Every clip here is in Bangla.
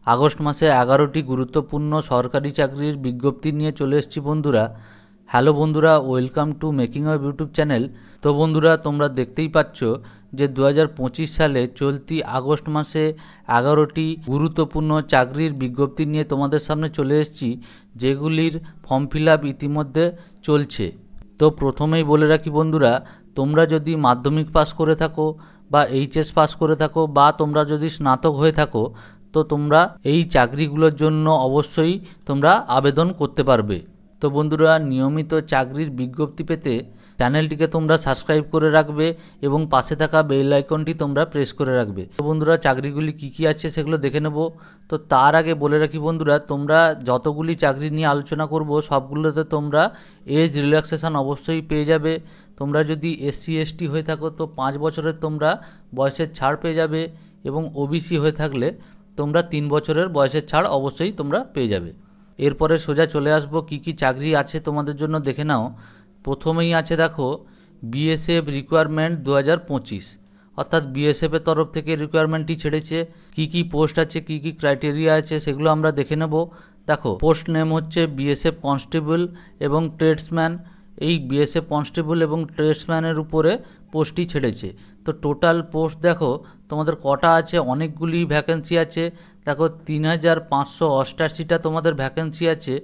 আগস্ট মাসে 11টি গুরুত্বপূর্ণ সরকারি চাকরির বিজ্ঞপ্তি নিয়ে চলে এসেছি বন্ধুরা। হ্যালো বন্ধুরা, welcome to making of YouTube channel. তো বন্ধুরা, তোমরা দেখতেই পাচ্ছ যে 2025 সালে চলতি আগস্ট মাসে 11টি গুরুত্বপূর্ণ চাকরির বিজ্ঞপ্তি নিয়ে তোমাদের সামনে চলে এসেছি, যেগুলির ফর্ম ফিল আপ ইতিমধ্যে চলছে। তো প্রথমেই বলে রাখি বন্ধুরা, তোমরা যদি মাধ্যমিক পাস করে থাকো বা এইচএস পাস করে থাকো বা তোমরা যদি স্নাতক হয়ে থাকো, তো তোমরা এই চাকরিগুলোর জন্য অবশ্যই তোমরা আবেদন করতে পারবে। তো বন্ধুরা, নিয়মিত চাকরির বিজ্ঞপ্তি পেতে চ্যানেলটিকে তোমরা সাবস্ক্রাইব করে রাখবে এবং পাশে থাকা বেল আইকনটি তোমরা প্রেস করে রাখবে। তো বন্ধুরা, চাকরিগুলি কি কি আছে সেগুলো দেখে নেব। তো তার আগে বলে রাখি বন্ধুরা, তোমরা যতগুলি চাকরি নিয়ে আলোচনা করব সবগুলোতে তোমরা এজ রিল্যাক্সেশন অবশ্যই পেয়ে যাবে। তোমরা যদি এসসি এসটি হয়ে থাকো তো 5 বছরের তোমরা বয়সের ছাড় পেয়ে যাবে, এবং ওবিসি হয়ে থাকলে তোমরা 3 বছরের বয়সের ছাড় অবশ্যই তোমরা পেয়ে যাবে। এরপরে সোজা চলে আসবো কি কি চাকরি আছে তোমাদের জন্য দেখে নাও। প্রথমেই আছে দেখো, বিএসএফ রিকোয়ারমেন্ট 2025, অর্থাৎ বিএসএফের তরফ থেকে রিকোয়ারমেন্টটি ছেড়েছে। কি কি পোস্ট আছে, কি কি ক্রাইটেরিয়া আছে সেগুলো আমরা দেখে নেব। দেখো, পোস্ট নেম হচ্ছে বিএসএফ কনস্টেবল এবং ট্রেডসম্যান। এই বিএসএফ কনস্টেবল এবং ট্রেডসম্যানের উপরে পোস্টটি ছেড়েছে। তো টোটাল পোস্ট দেখো তোমাদের কটা আছে, অনেকগুলি ভ্যাকেন্সি আছে। দেখো 3588টা তোমাদের ভ্যাকেন্সি আছে,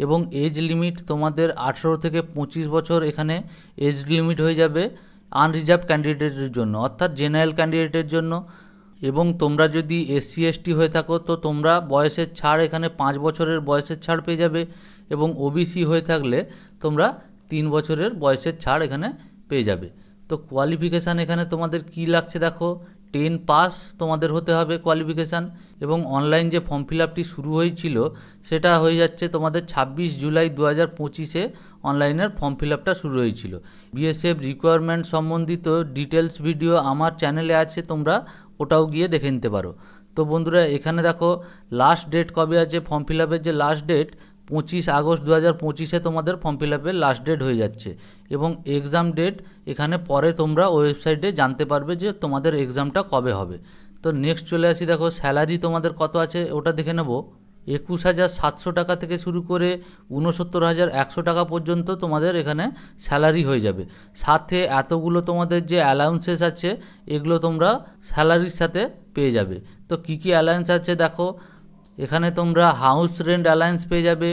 এবং এজ লিমিট তোমাদের 18 থেকে 25 বছর এখানে এজ লিমিট হয়ে যাবে আনরিজার্ভ ক্যান্ডিডেটের জন্য, অর্থাৎ জেনারেল ক্যান্ডিডেটের জন্য। এবং তোমরা যদি এসসি এসটি হয়ে থাকো তো তোমরা বয়সের ছাড় এখানে 5 বছরের বয়সের ছাড় পেয়ে যাবে, এবং ওবিসি হয়ে থাকলে তোমরা 3 বছরের বয়সের ছাড় এখানে পেয়ে যাবে। তো কোয়ালিফিকেশান এখানে তোমাদের কি লাগছে দেখো, 10 পাস তোমাদের হতে হবে কোয়ালিফিকেশান। এবং অনলাইন যে ফর্ম ফিল আপটি শুরু হয়েছিল সেটা হয়ে যাচ্ছে তোমাদের 26 জুলাই 2025-এ অনলাইনের ফর্ম ফিল আপটা শুরু হয়েছিল। বিএসএফ রিকোয়ারমেন্ট সম্বন্ধিত ডিটেলস ভিডিও আমার চ্যানেলে আছে, তোমরা ওটাও গিয়ে দেখে নিতে পারো। তো বন্ধুরা, এখানে দেখো লাস্ট ডেট কবে আছে, ফর্ম ফিল আপের যে লাস্ট ডেট 25 আগস্ট 2025-এ তোমাদের ফর্ম ফিল আপের লাস্ট ডেট হয়ে যাচ্ছে, এবং এক্সাম ডেট এখানে পরে তোমরা ওয়েবসাইটে জানতে পারবে যে তোমাদের এক্সামটা কবে হবে। তো নেক্সট চলে আসি, দেখো স্যালারি তোমাদের কত আছে ওটা দেখে নেব। 21,700 টাকা থেকে শুরু করে 69,100 টাকা পর্যন্ত তোমাদের এখানে স্যালারি হয়ে যাবে। সাথে এতগুলো তোমাদের যে অ্যালাউন্সেস আছে এগুলো তোমরা স্যালারির সাথে পেয়ে যাবে। তো কি কি অ্যালাউন্স আছে দেখো, এখানে তোমরা হাউস রেন্ট অ্যালায়েন্স পেয়ে যাবে,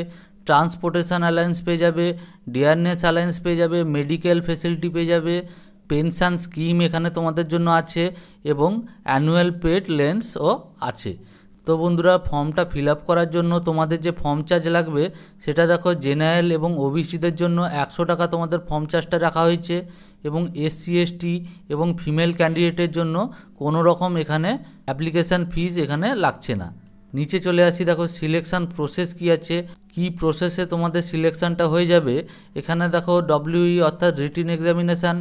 ট্রান্সপোর্টেশন অ্যালায়েন্স পেয়ে যাবে, ডিয়ারনেস অ্যালায়েন্স পেয়ে যাবে, মেডিকেল ফেসিলিটি পেয়ে যাবে, পেনশন স্কিম এখানে তোমাদের জন্য আছে, এবং অ্যানুয়াল পেড লেন্সও আছে। তো বন্ধুরা, ফর্মটা ফিল আপ করার জন্য তোমাদের যে ফর্ম চার্জ লাগবে সেটা দেখো, জেনারেল এবং ওবিসিদের জন্য 100 টাকা তোমাদের ফর্ম চার্জটা রাখা হয়েছে, এবং এসসি এসটি এবং ফিমেল ক্যান্ডিডেটের জন্য কোনো রকম এখানে অ্যাপ্লিকেশান ফিজ এখানে লাগছে না। নিচে চলে আসি, দেখো সিলেকশান প্রসেস কি আছে, কি প্রসেসে তোমাদের সিলেকশানটা হয়ে যাবে। এখানে দেখো ডব্লিউই অর্থাৎ রিটিন এক্সামিনেশান,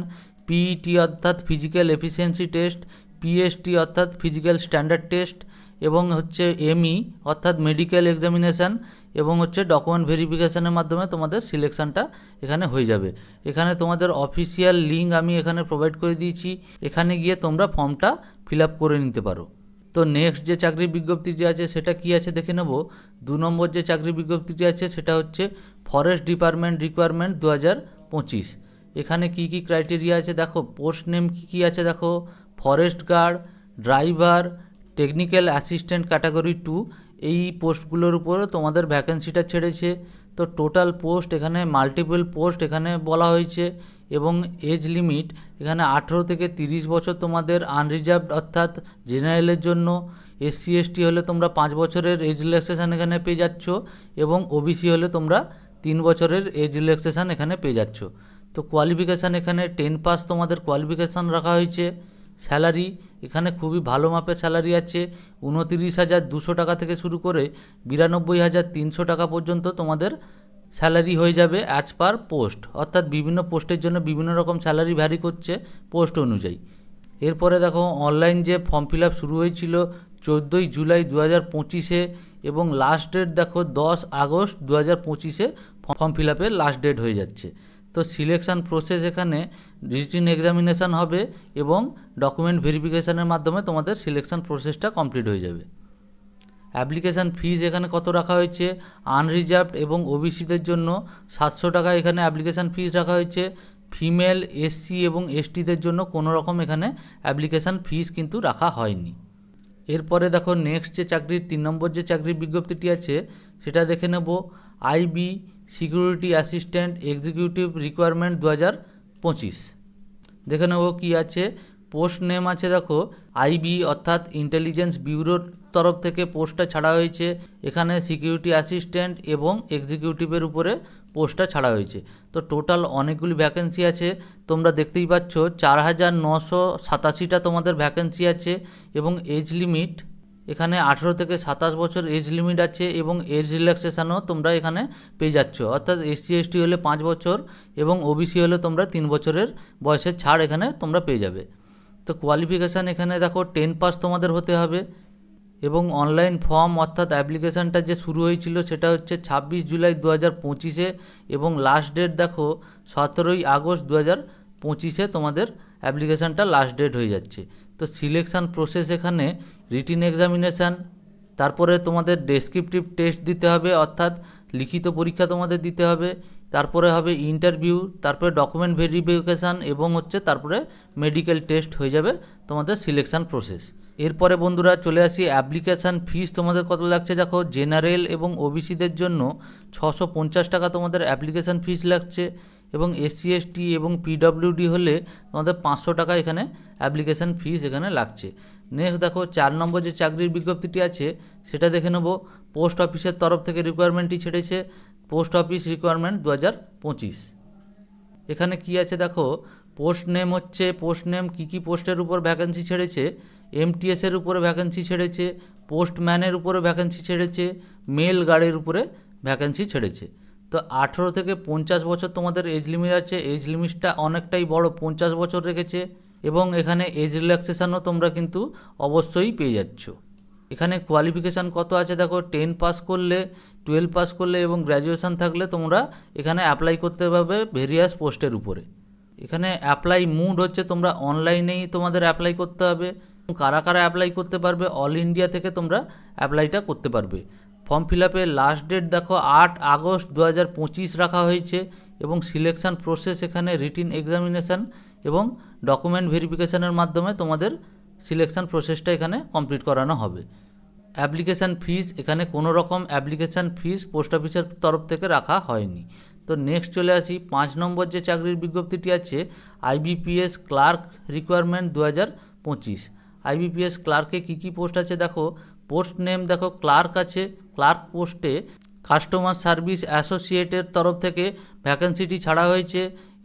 পিইটি অর্থাৎ ফিজিক্যাল এফিসিয়েন্সি টেস্ট, পিএসটি অর্থাৎ ফিজিক্যাল স্ট্যান্ডার্ড টেস্ট, এবং হচ্ছে এমই অর্থাৎ মেডিকেল এক্সামিনেশান, এবং হচ্ছে ডকুমেন্ট ভেরিফিকেশানের মাধ্যমে তোমাদের সিলেকশানটা এখানে হয়ে যাবে। এখানে তোমাদের অফিসিয়াল লিঙ্ক আমি এখানে প্রোভাইড করে দিয়েছি, এখানে গিয়ে তোমরা ফর্মটা ফিল আপ করে নিতে পারো। তো নেক্সট যে চাকরির বিজ্ঞপ্তিটি আছে সেটা কি আছে দেখে নেব। 2 নম্বর যে চাকরির বিজ্ঞপ্তিটি আছে সেটা হচ্ছে ফরেস্ট ডিপার্টমেন্ট রিকোয়ারমেন্ট 2025। এখানে কি কি ক্রাইটেরিয়া আছে দেখো, পোস্ট নেম কি কি আছে দেখো, forest guard, driver, technical assistant category 2, এই পোস্টগুলোর উপরে তোমাদের ভ্যাকেন্সিটা ছেড়েছে। তো টোটাল পোস্ট এখানে মাল্টিপল পোস্ট এখানে বলা হয়েছে, এবং এজ লিমিট এখানে 18 থেকে 30 বছর তোমাদের আনরিজার্ভড অর্থাৎ জেনারেলের জন্য। এসসি এসটি হলে তোমরা 5 বছরের এজ রিল্যাক্সেশান এখানে পেয়ে যাচ্ছ, এবং ওবিসি হলে তোমরা 3 বছরের এজ রিল্যাক্সেশান এখানে পেয়ে যাচ্ছ। তো কোয়ালিফিকেশান এখানে 10 পাস তোমাদের কোয়ালিফিকেশান রাখা হয়েছে। স্যালারি এখানে খুবই ভালো মাপের স্যালারি আছে, 29,200 টাকা থেকে শুরু করে 92,300 টাকা পর্যন্ত তোমাদের স্যালারি হয়ে যাবে অ্যাজ পার পোস্ট, অর্থাৎ বিভিন্ন পোস্টের জন্য বিভিন্ন রকম স্যালারি ভ্যারি করছে পোস্ট অনুযায়ী। এরপরে দেখো, অনলাইন যে ফর্ম ফিল আপ শুরু হয়েছিল 14 জুলাই 2025-এ, এবং লাস্ট ডেট দেখো 10 আগস্ট 2025-এ ফর্ম ফিল আপের লাস্ট ডেট হয়ে যাচ্ছে। তো সিলেকশান প্রসেস এখানে রিটিন এক্সামিনেশান হবে, এবং ডকুমেন্ট ভেরিফিকেশানের মাধ্যমে তোমাদের সিলেকশান প্রসেসটা কমপ্লিট হয়ে যাবে। অ্যাপ্লিকেশান ফিজ এখানে কত রাখা হয়েছে, আনরিজার্ভড এবং ওবিসিদের জন্য 700 টাকা এখানে অ্যাপ্লিকেশান ফিজ রাখা হয়েছে। ফিমেল, এসসি এবং এসটিদের জন্য কোনো রকম এখানে অ্যাপ্লিকেশান ফিজ কিন্তু রাখা হয়নি। এরপরে দেখো নেক্সট যে চাকরির 3 নম্বর যে চাকরির বিজ্ঞপ্তিটি আছে সেটা দেখে নেব। IB security assistant executive requirement 2025 দেখে নেব কী আছে। পোস্ট নেম আছে দেখো আইবি অর্থাৎ ইন্টেলিজেন্স ব্যুরোর তরফ থেকে পোস্টটা ছাড়া হয়েছে। এখানে সিকিউরিটি অ্যাসিস্ট্যান্ট এবং এক্সিকিউটিভের উপরে পোস্টটা ছাড়া হয়েছে। তো টোটাল অনেকগুলি ভ্যাকেন্সি আছে, তোমরা দেখতেই পাচ্ছ 4987টা তোমাদের ভ্যাকেন্সি আছে। এবং এজ লিমিট এখানে 18 থেকে 27 বছর এজ লিমিট আছে এবং এজ রিল্যাক্সেশনও তোমরা এখানে পেয়ে যাচ্ছ, অর্থাৎ এসসি এসটি হলে 5 বছর এবং ওবিসি হলে তোমরা 3 বছরের বয়সের ছাড় এখানে তোমরা পেয়ে যাবে। তো কোয়ালিফিকেশান এখানে দেখো 10 পাস তোমাদের হতে হবে এবং অনলাইন ফর্ম অর্থাৎ অ্যাপ্লিকেশানটা যে শুরু হয়েছিল সেটা হচ্ছে 26 জুলাই 2025 এবং লাস্ট ডেট দেখো 17ই আগস্ট 2025 তোমাদের অ্যাপ্লিকেশানটা লাস্ট ডেট হয়ে যাচ্ছে। তো সিলেকশান প্রসেস এখানে রিটিন এক্সামিনেশান, তারপরে তোমাদের ডেসক্রিপটিভ টেস্ট দিতে হবে অর্থাৎ লিখিত পরীক্ষা তোমাদের দিতে হবে, তারপরে হবে ইন্টারভিউ, তারপরে ডকুমেন্ট ভেরিফিকেশান এবং তারপরে মেডিকেল টেস্ট হয়ে যাবে তোমাদের সিলেকশান প্রসেস। এরপরে বন্ধুরা চলে আসি অ্যাপ্লিকেশান ফিস তোমাদের কত লাগছে। দেখো জেনারেল এবং ওবিসিদের জন্য 650 টাকা তোমাদের অ্যাপ্লিকেশান ফিস লাগছে এবং এসসি এসটি এবং পিডব্লিউডি হলে তোমাদের 500 টাকা এখানে অ্যাপ্লিকেশান ফিস এখানে লাগছে। নেক্সট দেখো 4 নম্বর যে চাকরির বিজ্ঞপ্তিটি আছে সেটা দেখে নেব। পোস্ট অফিসের তরফ থেকে রিকোয়ারমেন্টটি ছেড়েছে, পোস্ট অফিস রিকোয়ারমেন্ট 2025। এখানে কি আছে দেখো, পোস্ট নেম হচ্ছে পোস্ট নেম কী কী পোস্টের উপর ভ্যাকেন্সি ছেড়েছে। এমটিএসের উপরে ভ্যাকেন্সি ছেড়েছে, পোস্টম্যানের উপরে ভ্যাকেন্সি ছেড়েছে, মেল গার্ডের উপরে ভ্যাকেন্সি ছেড়েছে। তো 18 থেকে 50 বছর তোমাদের এজ লিমিট আছে, এজ লিমিটটা অনেকটাই বড়, 50 বছর রেখেছে এবং এখানে এজ রিল্যাক্সেশনও তোমরা কিন্তু অবশ্যই পেয়ে যাচ্ছ। এখানে কোয়ালিফিকেশান কত আছে দেখো, 10 পাস করলে, 12 পাস করলে এবং গ্র্যাজুয়েশান থাকলে তোমরা এখানে অ্যাপ্লাই করতে পারবে ভেরিয়াস পোস্টের উপরে। এখানে অ্যাপ্লাই মুড হচ্ছে তোমরা অনলাইনেই তোমাদের অ্যাপ্লাই করতে হবে। কারা কারা অ্যাপ্লাই করতে পারবে, অল ইন্ডিয়া থেকে তোমরা অ্যাপ্লাইটা করতে পারবে। ফর্ম ফিল আপের লাস্ট ডেট দেখো 8 আগস্ট 2025 রাখা হয়েছে এবং সিলেকশান প্রসেস এখানে রিটিন এক্সামিনেশান এবং ডকুমেন্ট ভেরিফিকেশানের মাধ্যমে তোমাদের সিলেকশান প্রসেসটা এখানে কমপ্লিট করানো হবে। অ্যাপ্লিকেশান ফিস এখানে কোনো রকম অ্যাপ্লিকেশান ফিস পোস্ট অফিসের তরফ থেকে রাখা হয়নি। তো নেক্সট চলে আসি 5 নম্বর যে চাকরির বিজ্ঞপ্তিটি আছে আইবিপিএস ক্লার্ক রিকোয়ারমেন্ট 2025। আইবিপিএস ক্লার্কে কী কী পোস্ট আছে দেখো, পোস্ট নেম দেখো ক্লার্ক আছে, ক্লার্ক পোস্টে কাস্টমার সার্ভিস অ্যাসোসিয়েটের তরফ থেকে ভ্যাকেন্সিটি ছাড়া হয়েছে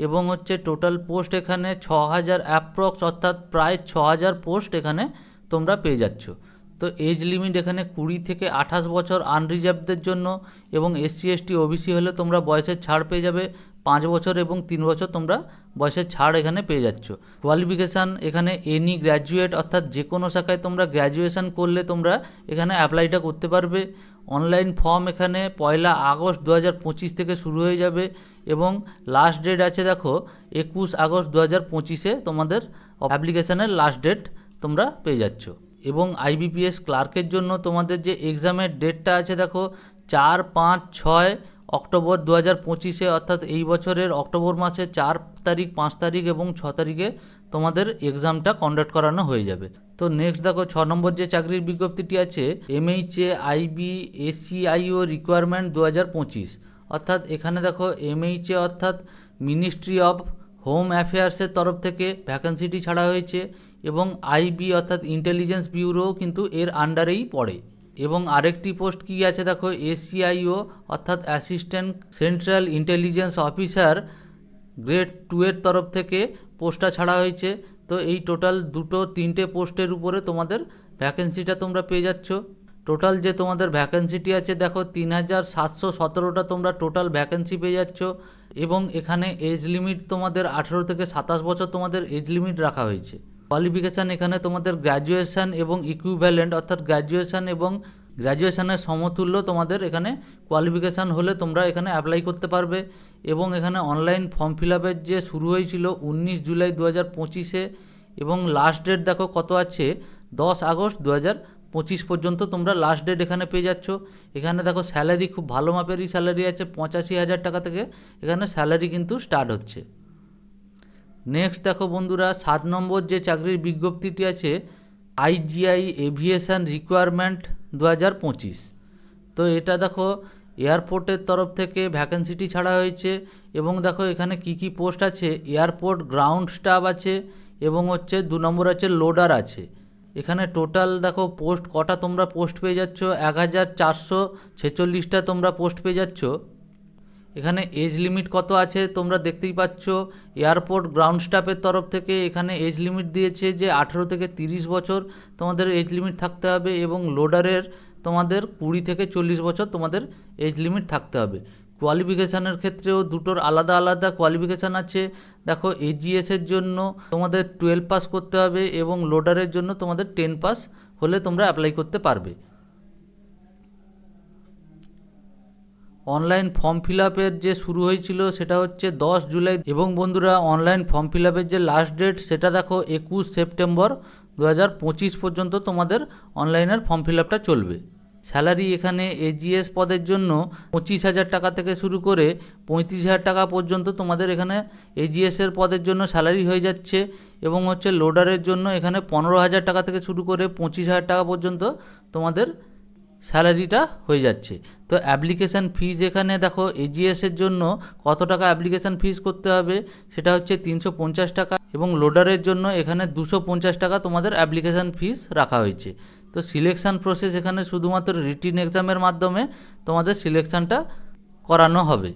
এবং টোটাল পোস্ট এখানে 6000 অ্যাপ্রক্স অর্থাৎ প্রায় 6000 পোস্ট এখানে তোমরা পেয়ে যাচ্ছ। তো এজ লিমিট এখানে 20 থেকে 28 বছর আনরিজার্ভদের জন্য এবং এসসি এসটি ওবিসি হলে তোমরা বয়সের ছাড় পেয়ে যাবে 5 বছর এবং 3 বছর তোমরা বয়সের ছাড় এখানে পেয়ে যাচ্ছ। কোয়ালিফিকেশান এখানে এনি গ্র্যাজুয়েট অর্থাৎ যে কোনো শাখায় তোমরা গ্র্যাজুয়েশান করলে তোমরা এখানে অ্যাপ্লাইটা করতে পারবে। অনলাইন ফর্ম এখানে 1 আগস্ট 2025 থেকে শুরু হয়ে যাবে এবং লাস্ট ডেট আছে দেখো 21 আগস্ট 2025 তোমাদের অ্যাপ্লিকেশানের লাস্ট ডেট তোমরা পেয়ে যাচ্ছ। এবং আইবিপিএস ক্লার্কের জন্য তোমাদের যে এক্সামের ডেটটা আছে দেখো 4, 5, 6 অক্টোবর 2025 অর্থাৎ এই বছরের অক্টোবর মাসের 4 তারিখ, 5 তারিখ এবং 6 তারিখে তোমাদের এক্সামটা কন্ডাক্ট করানো হয়ে যাবে। তো নেক্সট দেখো 6 নম্বর যে চাকরির বিজ্ঞপ্তিটি আছে এমএইচএ আইবি এসিআইও রিকোয়ারমেন্ট 2025 অর্থাৎ এখানে দেখো এমএইচএ অর্থাৎ মিনিস্ট্রি অফ হোম অ্যাফেয়ার্সের তরফ থেকে ভ্যাকেন্সিটি ছাড়া হয়েছে এবং আইবি অর্থাৎ ইন্টেলিজেন্স ব্যুরো কিন্তু এর আন্ডারেই পড়ে। এবং আরেকটি পোস্ট কি আছে দেখো এসিআইও অর্থাৎ assistant central intelligence officer grade 2 এর তরফ থেকে পোস্টটা ছাড়া হয়েছে। তো এই টোটাল 2-3টে পোস্টের উপরে তোমাদের ভ্যাকেন্সিটা তোমরা পেয়ে যাচ্ছ। টোটাল যে তোমাদের ভ্যাকেন্সিটি আছে দেখো 3717টা তোমরা টোটাল ভ্যাকেন্সি পেয়ে যাচ্ছ এবং এখানে এজ লিমিট তোমাদের 18 থেকে 27 বছর তোমাদের এজ লিমিট রাখা হয়েছে। কোয়ালিফিকেশান এখানে তোমাদের গ্র্যাজুয়েশান এবং ইকুইভ্যালেন্ট অর্থাৎ গ্র্যাজুয়েশান এবং গ্র্যাজুয়েশানের সমতুল্য তোমাদের এখানে কোয়ালিফিকেশান হলে তোমরা এখানে অ্যাপ্লাই করতে পারবে। এবং এখানে অনলাইন ফর্ম ফিল আপের যে শুরু হয়েছিল 19 জুলাই 2025 এবং লাস্ট ডেট দেখো কত আছে 10 আগস্ট 25 পর্যন্ত তোমরা লাস্ট ডেট এখানে পেয়ে যাচ্ছ। এখানে দেখো স্যালারি খুব ভালো মাপেরই স্যালারি আছে, 85,000 টাকা থেকে এখানে স্যালারি কিন্তু স্টার্ট হচ্ছে। নেক্সট দেখো বন্ধুরা 7 নম্বর যে চাকরির বিজ্ঞপ্তিটি আছে, IGI এভিয়েশন রিকোয়ারমেন্ট 2025। তো এটা দেখো এয়ারপোর্টের তরফ থেকে ভ্যাকেন্সিটি ছাড়া হয়েছে এবং দেখো এখানে কি কি পোস্ট আছে, এয়ারপোর্ট গ্রাউন্ড স্টাফ আছে এবং হচ্ছে 2 নম্বর আছে লোডার আছে। এখানে টোটাল দেখো পোস্ট কটা তোমরা পোস্ট পেয়ে যাচ্ছ, 1446টা তোমরা পোস্ট পেয়ে যাচ্ছ। এখানে এজ লিমিট কত আছে তোমরা দেখতেই পাচ্ছ। এয়ারপোর্ট গ্রাউন্ড স্টাফের তরফ থেকে এখানে এজ লিমিট দিয়েছে যে 18 থেকে 30 বছর তোমাদের এজ লিমিট থাকতে হবে এবং লোডারের তোমাদের 20 থেকে 40 বছর তোমাদের এজ লিমিট থাকতে হবে। কোয়ালিফিকেশানের ক্ষেত্রেও দুটোর আলাদা আলাদা কোয়ালিফিকেশান আছে। দেখো এজিএসের জন্য তোমাদের 12 পাস করতে হবে এবং লোডারের জন্য তোমাদের 10 পাস হলে তোমরা অ্যাপ্লাই করতে পারবে। অনলাইন ফর্ম ফিল আপের যে শুরু হয়েছিল সেটা হচ্ছে 10 জুলাই এবং বন্ধুরা অনলাইন ফর্ম ফিল আপের যে লাস্ট ডেট সেটা দেখো 21 সেপ্টেম্বর 2025 পর্যন্ত তোমাদের অনলাইনের ফর্ম ফিল আপটা চলবে। স্যালারি এখানে এজিএস পদের জন্য 25,000 টাকা থেকে শুরু করে 35,000 টাকা পর্যন্ত তোমাদের এখানে এজিএসের পদের জন্য স্যালারি হয়ে যাচ্ছে এবং হচ্ছে লোডারের জন্য এখানে 15,000 টাকা থেকে শুরু করে 25,000 টাকা পর্যন্ত তোমাদের স্যালারিটা হয়ে যাচ্ছে। তো অ্যাপ্লিকেশান ফিজ এখানে দেখো এজিএসের জন্য কত টাকা অ্যাপ্লিকেশান ফিজ করতে হবে সেটা হচ্ছে 350 টাকা এবং লোডারের জন্য এখানে 250 টাকা তোমাদের অ্যাপ্লিকেশান ফিজ রাখা হয়েছে। তো সিলেকশান প্রসেস এখানে শুধুমাত্র রিটিন এক্সামের মাধ্যমে তোমাদের সিলেকশানটা করানো হবে।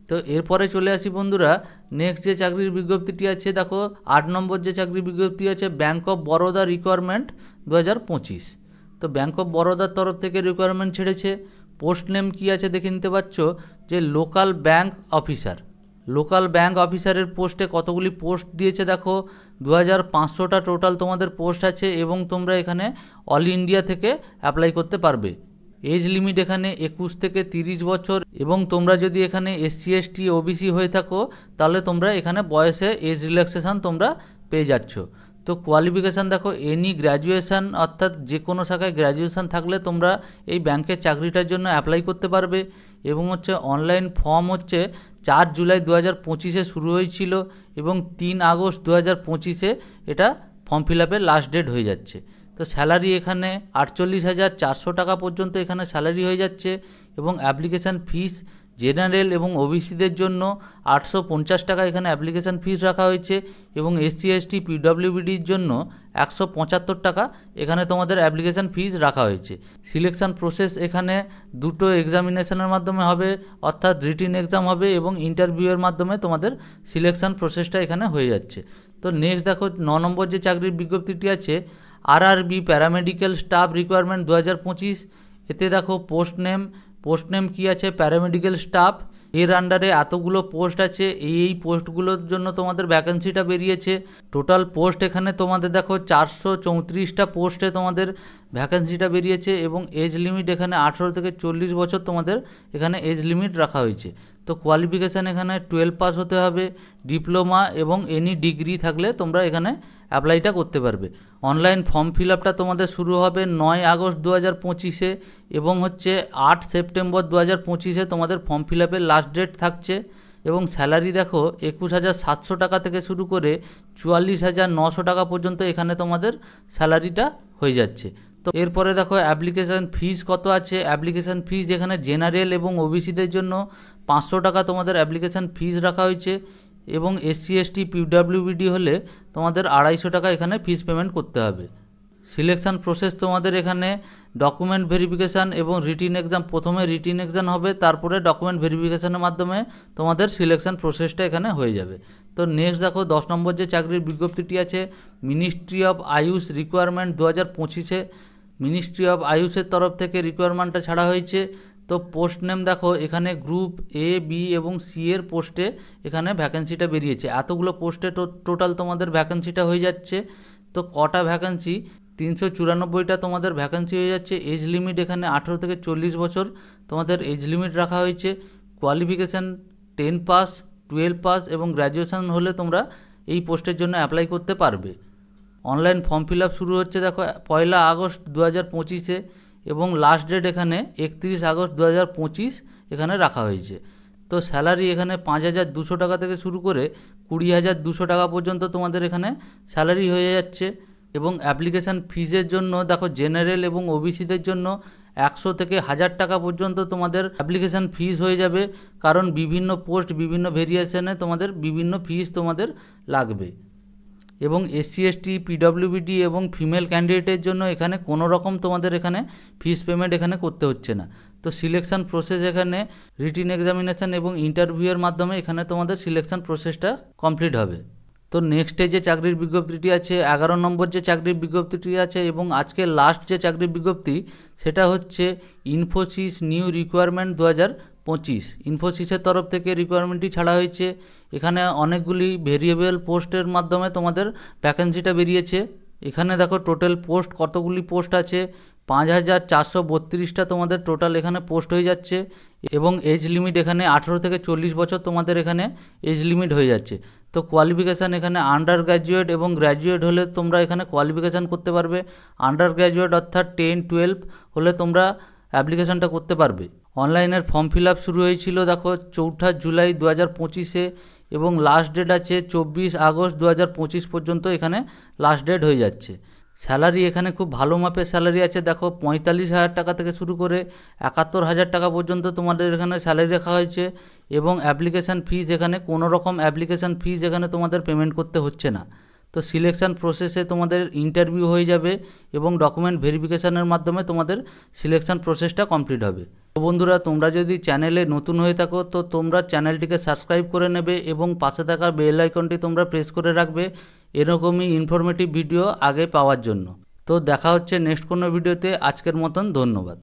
তো এরপরে চলে আসি বন্ধুরা নেক্সট যে চাকরির বিজ্ঞপ্তিটি আছে, দেখো 8 নম্বর যে চাকরির বিজ্ঞপ্তি আছে ব্যাঙ্ক অফ বরোদা রিকোয়ারমেন্ট 2025। তো ব্যাঙ্ক অফ বরোদার তরফ থেকে রিকোয়ারমেন্ট ছেড়েছে। পোস্ট নেম কী আছে দেখে নিতে পারছ যে local bank officer. Local bank অফিসারের পোস্টে কতগুলি পোস্ট দিয়েছে দেখো 2500টা টোটাল তোমাদের পোস্ট আছে এবং তোমরা এখানে অল ইন্ডিয়া থেকে অ্যাপ্লাই করতে পারবে। এজ লিমিট এখানে 21 থেকে 30 বছর এবং তোমরা যদি এখানে SC ST OBC হয়ে থাকো তাহলে তোমরা এখানে বয়সে এজ রিল্যাক্সেশন তোমরা পেয়ে যাচ্ছ। তো কোয়ালিফিকেশান দেখো এনি গ্র্যাজুয়েশান অর্থাৎ যে কোনো শাখায় গ্র্যাজুয়েশান থাকলে তোমরা এই ব্যাংকের চাকরিটার জন্য অ্যাপ্লাই করতে পারবে এবং হচ্ছে অনলাইন ফর্ম হচ্ছে 4 জুলাই 2025-এ শুরু হয়েছিল এবং 3 আগস্ট 2025-এ এটা ফর্ম ফিল আপের লাস্ট ডেট হয়ে যাচ্ছে। তো স্যালারি এখানে 48,400 টাকা পর্যন্ত এখানে স্যালারি হয়ে যাচ্ছে এবং অ্যাপ্লিকেশান ফিস জেনারেল এবং ওবিসিদের জন্য 850 টাকা এখানে অ্যাপ্লিকেশান ফিস রাখা হয়েছে এবং SC ST PWBDর জন্য 175 টাকা এখানে তোমাদের অ্যাপ্লিকেশান ফিস রাখা হয়েছে। সিলেকশান প্রসেস এখানে দুটো এক্সামিনেশনের মাধ্যমে হবে অর্থাৎ রিটিন এক্সাম হবে এবং ইন্টারভিউয়ের মাধ্যমে তোমাদের সিলেকশান প্রসেসটা এখানে হয়ে যাচ্ছে। তো নেক্সট দেখো 9 নম্বর যে চাকরির বিজ্ঞপ্তিটি আছে RRB প্যারামেডিক্যাল স্টাফ রিকোয়ারমেন্ট 2025। এতে দেখো পোস্ট নেম কী আছে প্যারামেডিক্যাল স্টাফ, এর আন্ডারে এতগুলো পোস্ট আছে, এই পোস্টগুলোর জন্য তোমাদের ভ্যাকেন্সিটা বেরিয়েছে। টোটাল পোস্ট এখানে তোমাদের দেখো 434টা পোস্টে তোমাদের ভ্যাকেন্সিটা বেরিয়েছে এবং এজ লিমিট এখানে 18 থেকে 40 বছর তোমাদের এখানে এজ লিমিট রাখা হয়েছে। তো কোয়ালিফিকেশান এখানে 12 পাস হতে হবে, ডিপ্লোমা এবং এনি ডিগ্রি থাকলে তোমরা এখানে অ্যাপ্লাইটা করতে পারবে। অনলাইন ফর্ম ফিল আপটা তোমাদের শুরু হবে 9 আগস্ট 2025-এ এবং হচ্ছে 8 সেপ্টেম্বর 2025-এ তোমাদের ফর্ম ফিল আপের লাস্ট ডেট থাকছে এবং স্যালারি দেখো 21,700 টাকা থেকে শুরু করে 44,900 টাকা পর্যন্ত এখানে তোমাদের স্যালারিটা হয়ে যাচ্ছে। তো এরপরে দেখো অ্যাপ্লিকেশান ফিস কত আছে। অ্যাপ্লিকেশান ফিস এখানে জেনারেল এবং ওবিসিদের জন্য 500 টাকা তোমাদের অ্যাপ্লিকেশান ফিস রাখা হয়েছে এবং SC ST PWBD হলে তোমাদের 250 টাকা এখানে ফিস পেমেন্ট করতে হবে। সিলেকশান প্রসেস তোমাদের এখানে ডকুমেন্ট ভেরিফিকেশান এবং রিটিন এক্সাম, প্রথমে রিটিন এক্সাম হবে তারপরে ডকুমেন্ট ভেরিফিকেশানের মাধ্যমে তোমাদের সিলেকশান প্রসেসটা এখানে হয়ে যাবে। তো নেক্সট দেখো 10 নম্বর যে চাকরির বিজ্ঞপ্তিটি আছে মিনিস্ট্রি অফ আয়ুষ রিকোয়ারমেন্ট 2025-এ মিনিস্ট্রি অফ আয়ুষের তরফ থেকে রিকোয়ারমেন্টটা ছাড়া হয়েছে। তো পোস্ট নেম দেখো এখানে গ্রুপ A B এবং C এর পোস্টে এখানে ভ্যাকেন্সিটা বেরিয়েছে। এতগুলো পোস্টে টোটাল তোমাদের ভ্যাকেন্সিটা হয়ে যাচ্ছে। তো কটা ভ্যাকেন্সি 394টা তোমাদের ভ্যাকেন্সি হয়ে যাচ্ছে। এজ লিমিট এখানে 18 থেকে 40 বছর তোমাদের এজ লিমিট রাখা হয়েছে। কোয়ালিফিকেশান 10 পাস 12 পাস এবং গ্র্যাজুয়েশান হলে তোমরা এই পোস্টের জন্য অ্যাপ্লাই করতে পারবে। অনলাইন ফর্ম ফিল আপ শুরু হচ্ছে দেখো 1 আগস্ট 2025-এ এবং লাস্ট ডেট এখানে 31 আগস্ট 2025 এখানে রাখা হয়েছে। তো স্যালারি এখানে 5,200 টাকা থেকে শুরু করে 20,200 টাকা পর্যন্ত তোমাদের এখানে স্যালারি হয়ে যাচ্ছে। এবং অ্যাপ্লিকেশান ফিজের জন্য দেখো জেনারেল এবং ওবিসিদের জন্য 100 থেকে 1,000 টাকা পর্যন্ত তোমাদের অ্যাপ্লিকেশান ফিজ হয়ে যাবে, কারণ বিভিন্ন পোস্ট বিভিন্ন ভেরিয়েশনে তোমাদের বিভিন্ন ফিজ তোমাদের লাগবে। এবং SC ST PWBD এবং ফিমেল ক্যান্ডিডেটের জন্য এখানে কোনো রকম তোমাদের এখানে ফিস পেমেন্ট এখানে করতে হচ্ছে না। তো সিলেকশান প্রসেস এখানে রিটিন এক্সামিনেশান এবং ইন্টারভিউয়ের মাধ্যমে এখানে তোমাদের সিলেকশান প্রসেসটা কমপ্লিট হবে। তো নেক্সটে যে চাকরির বিজ্ঞপ্তিটি আছে 11 নম্বর যে চাকরির বিজ্ঞপ্তিটি আছে এবং আজকে লাস্ট যে চাকরির বিজ্ঞপ্তি সেটা হচ্ছে ইনফোসিস নিউ রিকোয়ারমেন্ট 2025। ইনফোসিসের তরফ থেকে রিকোয়ারমেন্টটি ছাড়া হয়েছে। এখানে অনেকগুলি ভেরিয়েবল পোস্টের মাধ্যমে তোমাদের ভ্যাকেন্সিটা বেরিয়েছে। এখানে দেখো টোটাল পোস্ট কতগুলি পোস্ট আছে, 5,432টা তোমাদের টোটাল এখানে পোস্ট হয়ে যাচ্ছে। এবং এজ লিমিট এখানে 18 থেকে 40 বছর তোমাদের এখানে এজ লিমিট হয়ে যাচ্ছে। তো কোয়ালিফিকেশান এখানে আন্ডার গ্র্যাজুয়েট এবং গ্র্যাজুয়েট হলে তোমরা এখানে কোয়ালিফিকেশান করতে পারবে। আন্ডার গ্র্যাজুয়েট অর্থাৎ 10-12 হলে তোমরা অ্যাপ্লিকেশানটা করতে পারবে। অনলাইনের ফর্ম ফিল আপ শুরু হয়েছিল দেখো 4 জুলাই 2025-এ এবং লাস্ট ডেট আছে 24 আগস্ট 2025 পর্যন্ত এখানে লাস্ট ডেট হয়ে যাচ্ছে। স্যালারি এখানে খুব ভালো মাপের স্যালারি আছে দেখো 45,000 টাকা থেকে শুরু করে 71,000 টাকা পর্যন্ত তোমাদের এখানে স্যালারি রাখা হয়েছে। এবং অ্যাপ্লিকেশান ফিজ এখানে কোনো রকম অ্যাপ্লিকেশান ফিজ এখানে তোমাদের পেমেন্ট করতে হচ্ছে না। তো সিলেকশান প্রসেসে তোমাদের ইন্টারভিউ হয়ে যাবে এবং ডকুমেন্ট ভেরিফিকেশানের মাধ্যমে তোমাদের সিলেকশান প্রসেসটা কমপ্লিট হবে। তো বন্ধুরা, তোমরা যদি চ্যানেলে নতুন হয়ে থাকো তো তোমরা চ্যানেলটিকে সাবস্ক্রাইব করে নেবে এবং পাশে থাকা বেল আইকনটি তোমরা প্রেস করে রাখবে এরকমই ইনফরমেটিভ ভিডিও আগে পাওয়ার জন্য। তো দেখা হচ্ছে নেক্সট কোনো ভিডিওতে। আজকের মতন ধন্যবাদ।